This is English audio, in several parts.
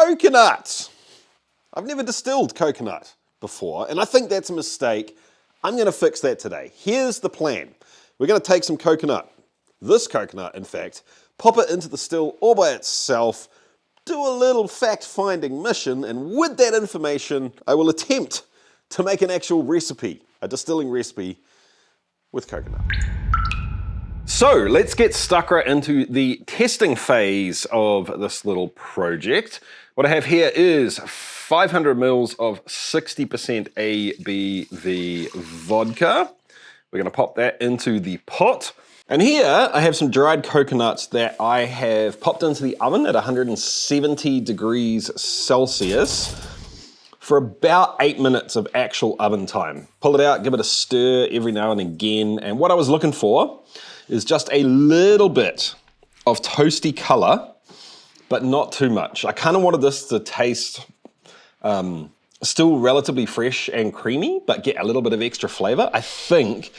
coconut. I've never distilled coconut before, and I think that's a mistake. I'm going to fix that today. Here's the plan. We're going to take some coconut, this coconut in fact, pop it into the still all by itself, do a little fact-finding mission, and with that information, I will attempt to make an actual recipe, a distilling recipe with coconut. So let's get stuck right into the testing phase of this little project. What I have here is 500 mils of 60% ABV vodka. We're gonna pop that into the pot. And here I have some dried coconuts that I have popped into the oven at 170 degrees Celsius for about 8 minutes of actual oven time. Pull it out, give it a stir every now and again. And what I was looking for is just a little bit of toasty color, but not too much. I kind of wanted this to taste still relatively fresh and creamy, but get a little bit of extra flavor. I think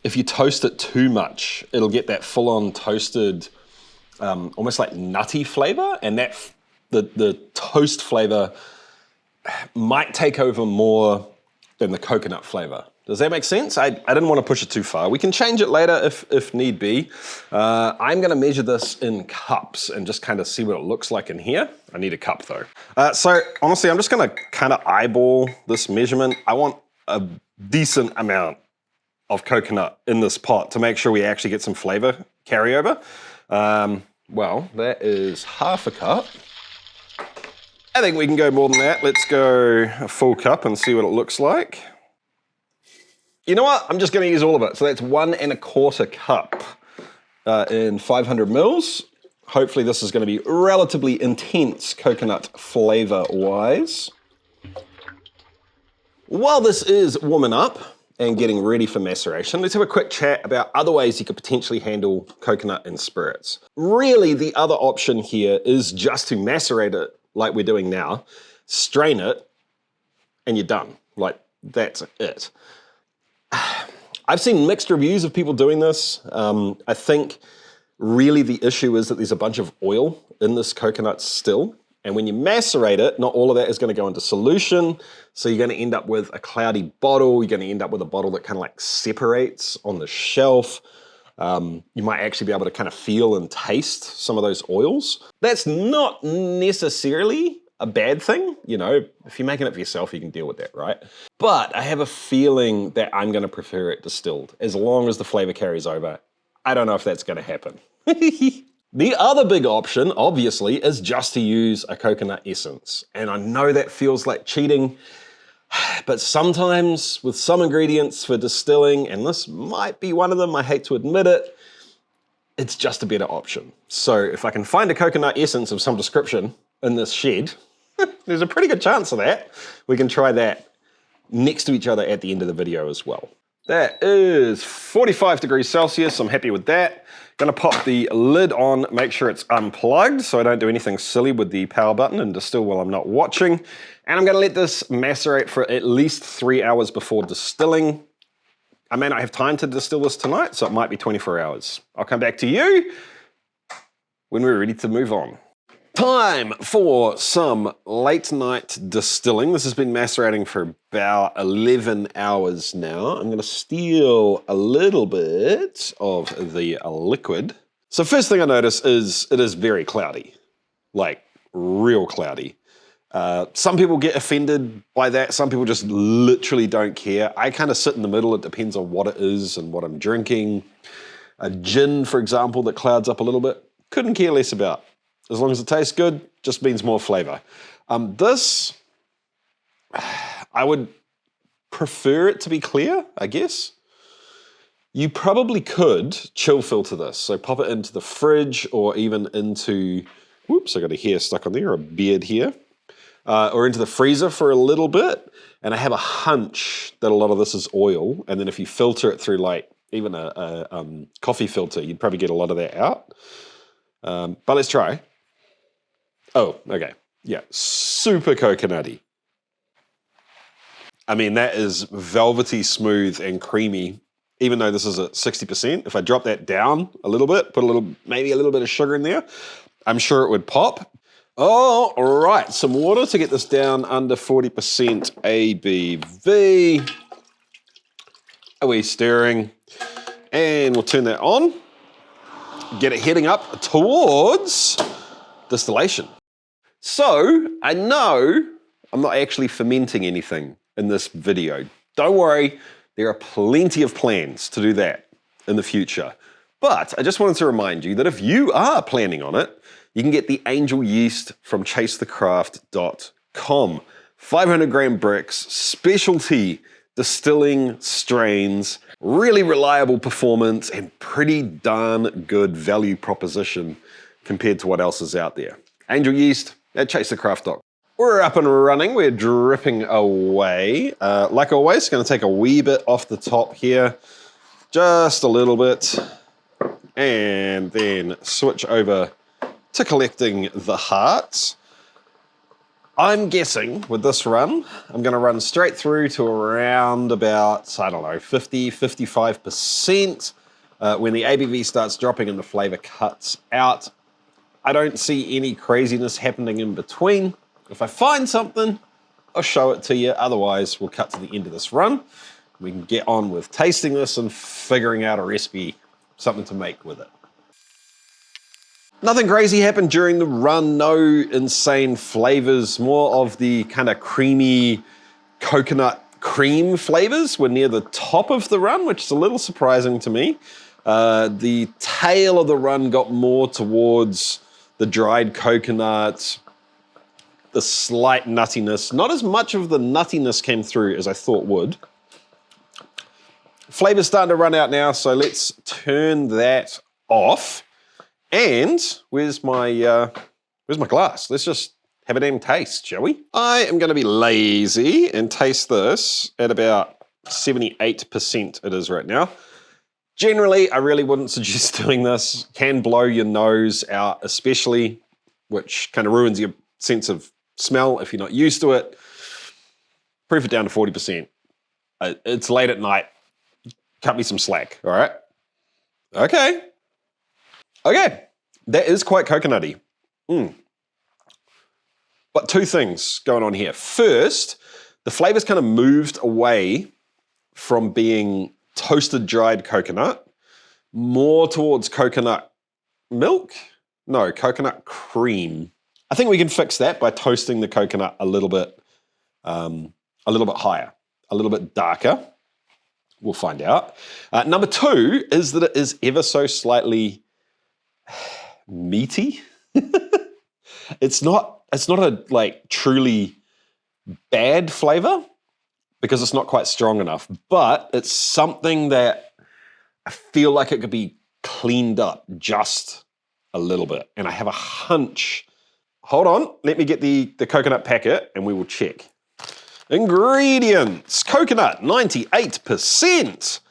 if you toast it too much, it'll get that full-on toasted, almost like nutty flavor, and that the toast flavor might take over more than the coconut flavor. Does that make sense? I didn't want to push it too far. We can change it later if need be. I'm gonna measure this in cups and just kind of see what it looks like in here. I need a cup though. So honestly, I'm just gonna kind of eyeball this measurement. I want a decent amount of coconut in this pot to make sure we actually get some flavor carryover. Well, that is half a cup. I think we can go more than that. Let's go a full cup and see what it looks like. You know what? I'm just going to use all of it. So that's 1 1/4 cup in 500 mils. Hopefully this is going to be relatively intense coconut flavor-wise. While this is warming up and getting ready for maceration, let's have a quick chat about other ways you could potentially handle coconut in spirits. Really, the other option here is just to macerate it like we're doing now, strain it, and you're done. Like, that's it. I've seen mixed reviews of people doing this. I think really the issue is that there's a bunch of oil in this coconut still. And when you macerate it, not all of that is going to go into solution. So you're going to end up with a cloudy bottle. You're going to end up with a bottle that kind of like separates on the shelf. You might actually be able to kind of feel and taste some of those oils. That's not necessarily a bad thing. You know, if you're making it for yourself, you can deal with that, right? But I have a feeling that I'm going to prefer it distilled as long as the flavor carries over. I don't know if that's going to happen. The other big option, obviously, is just to use a coconut essence. And I know that feels like cheating, but sometimes with some ingredients for distilling, and this might be one of them, I hate to admit it, it's just a better option. So if I can find a coconut essence of some description in this shed, there's a pretty good chance of that. We can try that next to each other at the end of the video as well. That is 45 degrees Celsius. I'm happy with that. Gonna pop the lid on, make sure it's unplugged so I don't do anything silly with the power button and distill while I'm not watching. And I'm gonna let this macerate for at least 3 hours before distilling. I may not have time to distill this tonight, so it might be 24 hours. I'll come back to you when we're ready to move on. Time for some late night distilling. This has been macerating for about 11 hours now. I'm gonna steal a little bit of the liquid. So first thing I notice is it is very cloudy, like real cloudy. Some people get offended by that. Some people just literally don't care. I kind of sit in the middle. It depends on what it is and what I'm drinking. A gin, for example, that clouds up a little bit, couldn't care less about. As long as it tastes good, just means more flavor. This, I would prefer it to be clear, I guess. You probably could chill filter this. So pop it into the fridge or even into, whoops, I got a hair stuck on there, a beard here. Or into the freezer for a little bit. And I have a hunch that a lot of this is oil. And then if you filter it through like even a coffee filter, you'd probably get a lot of that out. But let's try. Oh, okay. Yeah, super coconutty. I mean, that is velvety smooth and creamy, even though this is at 60%. If I drop that down a little bit, put maybe a little bit of sugar in there, I'm sure it would pop. All right, some water to get this down under 40% ABV. Are we stirring? And we'll turn that on. Get it heading up towards distillation. So, I know I'm not actually fermenting anything in this video. Don't worry, there are plenty of plans to do that in the future. But I just wanted to remind you that if you are planning on it, you can get the Angel Yeast from chasethecraft.com. 500 gram bricks, specialty distilling strains, really reliable performance, and pretty darn good value proposition compared to what else is out there. Angel Yeast at chasethecraft.com. We're up and running, we're dripping away. Like always, gonna take a wee bit off the top here, just a little bit, and then switch over to collecting the hearts. I'm guessing with this run, I'm gonna run straight through to around about, I don't know, 50, 55%. When the ABV starts dropping and the flavor cuts out, I don't see any craziness happening in between. If I find something, I'll show it to you. Otherwise, we'll cut to the end of this run. We can get on with tasting this and figuring out a recipe, something to make with it. Nothing crazy happened during the run, no insane flavors, more of the kind of creamy coconut cream flavors were near the top of the run, which is a little surprising to me. The tail of the run got more towards the dried coconut, the slight nuttiness. Not as much of the nuttiness came through as I thought would. Flavor's starting to run out now, so let's turn that off. And where's my glass? Let's just have a damn taste, shall we? I am gonna be lazy and taste this at about 78% it is right now. Generally, I really wouldn't suggest doing this. Can blow your nose out especially, which kind of ruins your sense of smell if you're not used to it. Proof it down to 40%. It's late at night. Cut me some slack, all right? Okay, that is quite coconutty. But two things going on here. First, the flavor's kind of moved away from being toasted dried coconut, more towards coconut milk? No, coconut cream. I think we can fix that by toasting the coconut a little bit higher, a little bit darker. We'll find out. Number two is that it is ever so slightly meaty. It's not a like truly bad flavor because it's not quite strong enough, but it's something that I feel like it could be cleaned up just a little bit. And I have a hunch. Hold on, let me get the coconut packet and we will check. Ingredients, coconut, 98%.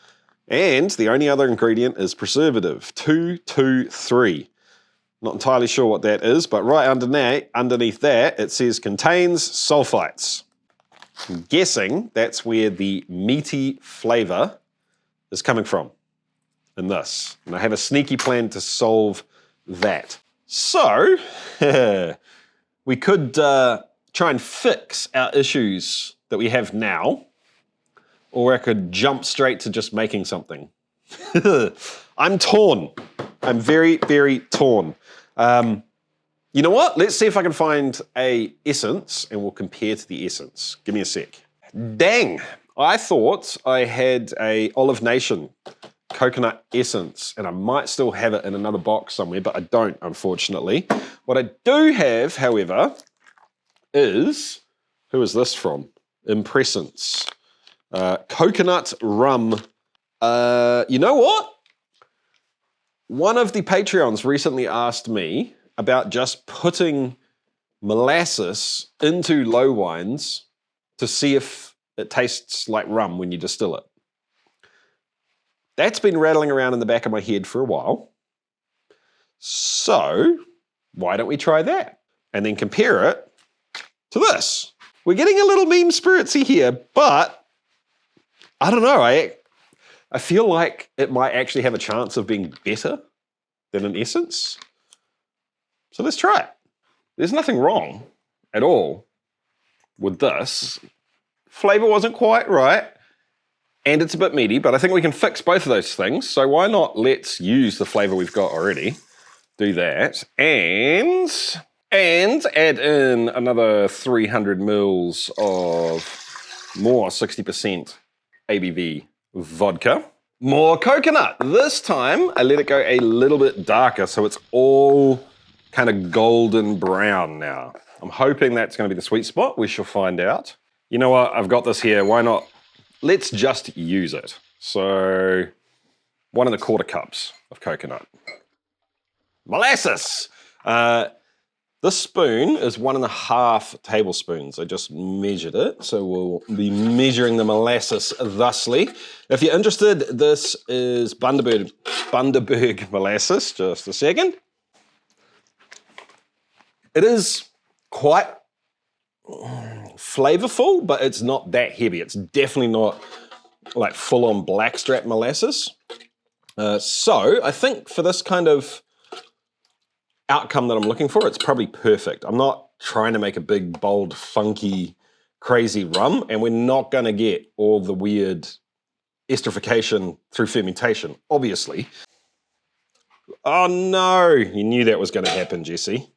And the only other ingredient is preservative, 223. Not entirely sure what that is, but right underneath that, it says contains sulfites. I'm guessing that's where the meaty flavor is coming from in this. And I have a sneaky plan to solve that. So, we could try and fix our issues that we have now, or I could jump straight to just making something. I'm torn. I'm very, very torn. You know what? Let's see if I can find a essence and we'll compare to the essence. Give me a sec. Dang, I thought I had a Olive Nation coconut essence and I might still have it in another box somewhere, but I don't, unfortunately. What I do have, however, is, who is this from? Impressence. Coconut rum. You know what? One of the Patreons recently asked me about just putting molasses into low wines to see if it tastes like rum when you distill it. That's been rattling around in the back of my head for a while. So why don't we try that? And then compare it to this. We're getting a little meme spiritsy here, but I don't know. I feel like it might actually have a chance of being better than an essence. So let's try it. there's nothing wrong at all with this. Flavor wasn't quite right, and it's a bit meaty, but I think we can fix both of those things. So why not let's use the flavor we've got already, do that, and add in another 300 mils of more 60% ABV vodka. More coconut. This time, I let it go a little bit darker, so it's all kind of golden brown now. I'm hoping that's going to be the sweet spot. We shall find out. You know what? I've got this here. Why not? Let's just use it. So 1 1/4 cups of coconut. Molasses. This spoon is 1 1/2 tablespoons. I just measured it, so we'll be measuring the molasses thusly. If you're interested, this is Bundaberg molasses. Just a second. It is quite flavorful, but it's not that heavy. It's definitely not like full-on blackstrap molasses. So I think for this kind of outcome that I'm looking for, it's probably perfect. I'm not trying to make a big, bold, funky, crazy rum, and we're not going to get all the weird esterification through fermentation, obviously. Oh no, you knew that was going to happen, Jesse.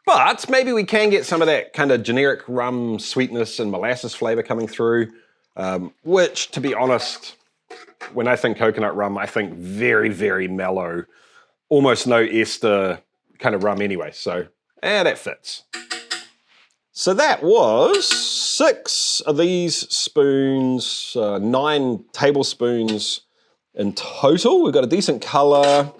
But maybe we can get some of that kind of generic rum sweetness and molasses flavor coming through, which, to be honest, when I think coconut rum, I think very, very mellow, almost no ester kind of rum anyway, so that fits. So that was 6 of these spoons, 9 tablespoons in total. We've got a decent color.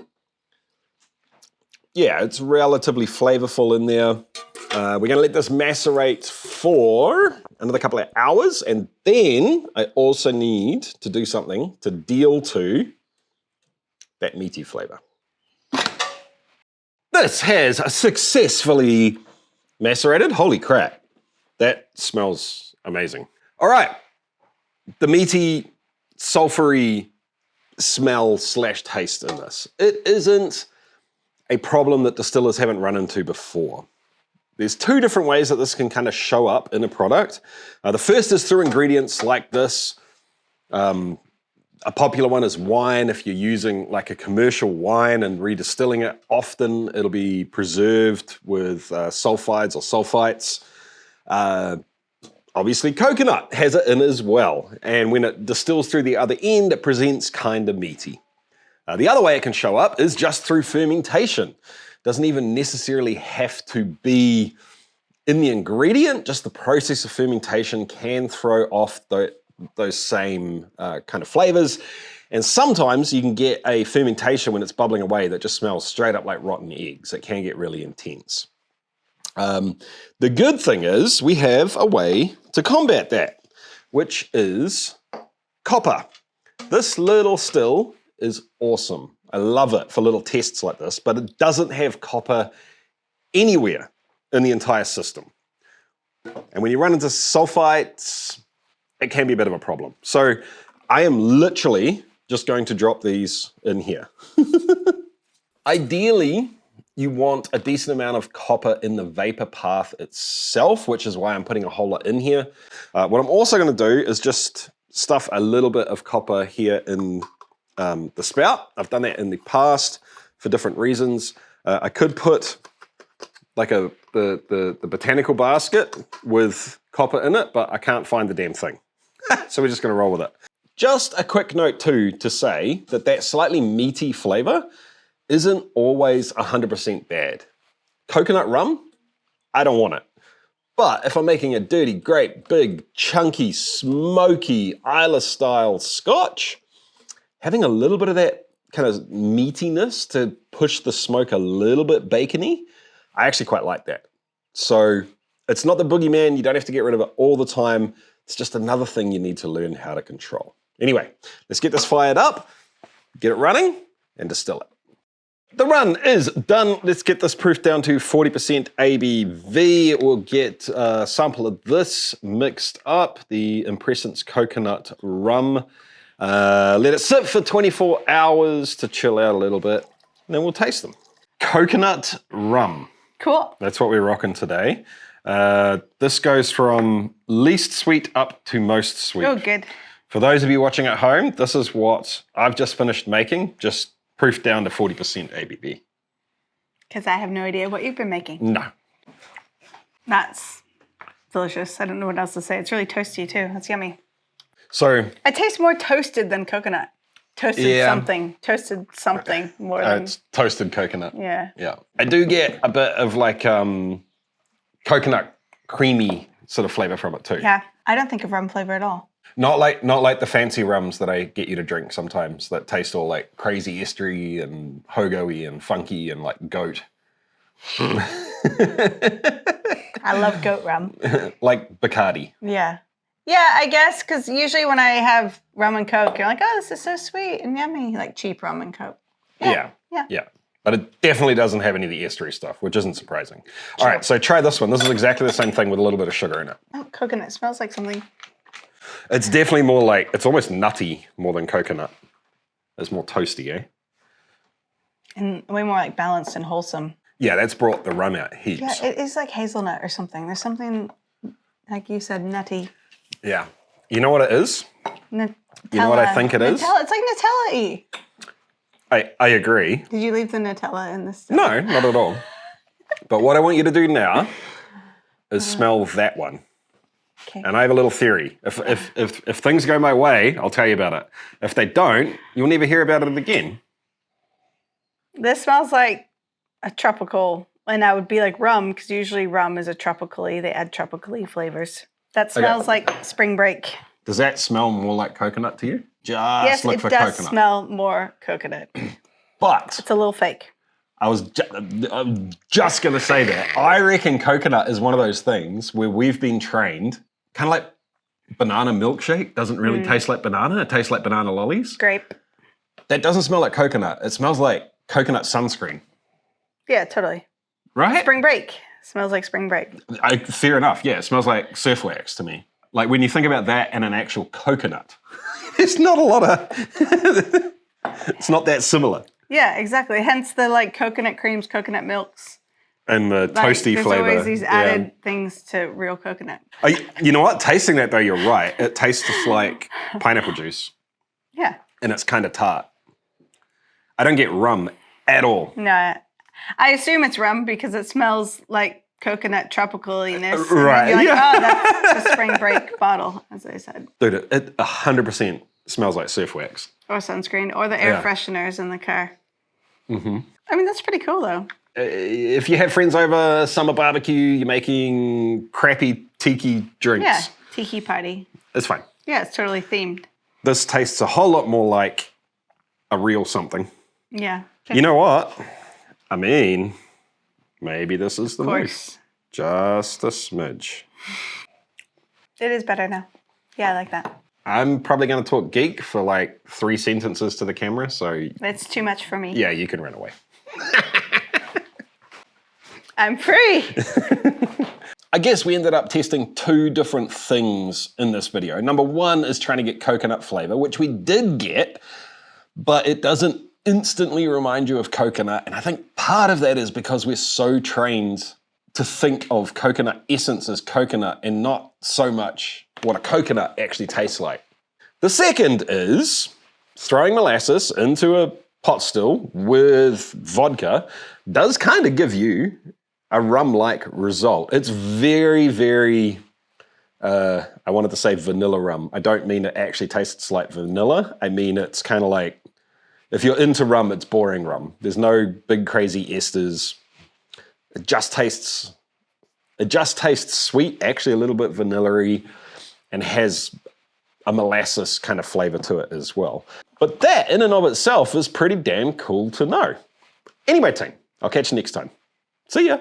Yeah, it's relatively flavorful in there. We're gonna let this macerate for another couple of hours, and then I also need to do something to deal to that meaty flavor. This has successfully macerated. Holy crap, that smells amazing. All right, the meaty, sulfury smell / taste in this. It isn't a problem that distillers haven't run into before. There's 2 different ways that this can kind of show up in a product. The first is through ingredients like this. A popular one is wine. If you're using like a commercial wine and redistilling it, often it'll be preserved with sulfides or sulfites. Obviously, coconut has it in as well. And when it distills through the other end, it presents kind of meaty. The other way it can show up is just through fermentation. Doesn't even necessarily have to be in the ingredient, just the process of fermentation can throw off those same kind of flavors. And sometimes you can get a fermentation when it's bubbling away that just smells straight up like rotten eggs. It can get really intense. The good thing is we have a way to combat that, which is copper. This little still is awesome. I love it for little tests like this, but it doesn't have copper anywhere in the entire system. And when you run into sulfites, it can be a bit of a problem. So I am literally just going to drop these in here. Ideally, you want a decent amount of copper in the vapor path itself, which is why I'm putting a whole lot in here. What I'm also going to do is just stuff a little bit of copper here in the spout. I've done that in the past for different reasons. I could put like the botanical basket with copper in it, but I can't find the damn thing. So we're just going to roll with it. Just a quick note too to say that that slightly meaty flavor isn't always 100% bad. Coconut rum, I don't want it. But if I'm making a dirty, great, big, chunky, smoky, Islay-style scotch, having a little bit of that kind of meatiness to push the smoke a little bit bacony, I actually quite like that. So it's not the boogeyman. You don't have to get rid of it all the time. It's just another thing you need to learn how to control. Anyway, let's get this fired up, get it running, and distill it. The run is done. Let's get this proof down to 40% ABV. We'll get a sample of this mixed up, the Impressence Coconut Rum. Let it sit for 24 hours to chill out a little bit, and then we'll taste them. Coconut rum. Cool. That's what we're rocking today. This goes from least sweet up to most sweet. Oh, good. For those of you watching at home, this is what I've just finished making, just proofed down to 40% ABV. Because I have no idea what you've been making. No. That's delicious. I don't know what else to say. It's really toasty too. That's yummy. So it tastes more toasted than coconut. Toasted something more than... It's toasted coconut. Yeah. Yeah. I do get a bit of like coconut creamy sort of flavor from it too. Yeah. I don't think of rum flavor at all. Not like the fancy rums that I get you to drink sometimes that taste all like crazy estery and hogo-y and funky and like goat. I love goat rum. Like Bacardi. Yeah. Yeah, I guess, because usually when I have rum and Coke, you're like, oh, this is so sweet and yummy, like cheap rum and Coke. Yeah. But it definitely doesn't have any of the estery stuff, which isn't surprising. All right, so try this one. This is exactly the same thing with a little bit of sugar in it. Oh, coconut smells like something. It's definitely more like, it's almost nutty more than coconut. It's more toasty, eh? And way more like balanced and wholesome. Yeah, that's brought the rum out heaps. Yeah, it is like hazelnut or something. There's something, like you said, nutty. Yeah. You know what it is? Nutella. You know what I think it is? Nutella. It's like Nutella-y. I agree. Did you leave the Nutella in this? No, not at all. But what I want you to do now is smell that one. Okay. And I have a little theory. If things go my way, I'll tell you about it. If they don't, you'll never hear about it again. This smells like a tropical, and that would be like rum, because usually rum is a tropical-y. They add tropical-y flavors. That smells like spring break. Does that smell more like coconut to you? Yes, it does smell more coconut. But it's a little fake. I'm just going to say that. I reckon coconut is one of those things where we've been trained, kind of like banana milkshake doesn't really taste like banana. It tastes like banana lollies. Grape. That doesn't smell like coconut. It smells like coconut sunscreen. Yeah, totally. Right? Spring break. Smells like spring break. Fair enough. Yeah, it smells like surf wax to me. Like when you think about that and an actual coconut, there's not a lot of, it's not that similar. Yeah, exactly. Hence the like coconut creams, coconut milks. And the toasty there's flavor. There's always these added things to real coconut. You know what? Tasting that though, you're right. It tastes like pineapple juice. Yeah. And it's kind of tart. I don't get rum at all. No. I assume it's rum because it smells like coconut tropicaliness. Right. You're like, oh, that's the spring break bottle, as I said. Dude, it 100% smells like surf wax. Or sunscreen, or the air fresheners in the car. Mm-hmm. I mean, that's pretty cool, though. If you have friends over, summer barbecue, you're making crappy tiki drinks. Yeah, tiki party. It's fine. Yeah, it's totally themed. This tastes a whole lot more like a real something. Yeah. You know what? I mean, maybe this is the move. Just a smidge. It is better now. Yeah, I like that. I'm probably going to talk geek for like 3 sentences to the camera, so... It's too much for me. Yeah, you can run away. I'm free! I guess we ended up testing 2 different things in this video. Number 1 is trying to get coconut flavor, which we did get, but it doesn't instantly remind you of coconut. And I think part of that is because we're so trained to think of coconut essence as coconut and not so much what a coconut actually tastes like. The second is throwing molasses into a pot still with vodka does kind of give you a rum-like result. It's very, very, I wanted to say vanilla rum. I don't mean it actually tastes like vanilla. I mean it's kind of like, if you're into rum, it's boring rum. There's no big crazy esters. It just tastes sweet, actually a little bit vanilla-y, and has a molasses kind of flavor to it as well. But that in and of itself is pretty damn cool to know. Anyway, team, I'll catch you next time. See ya.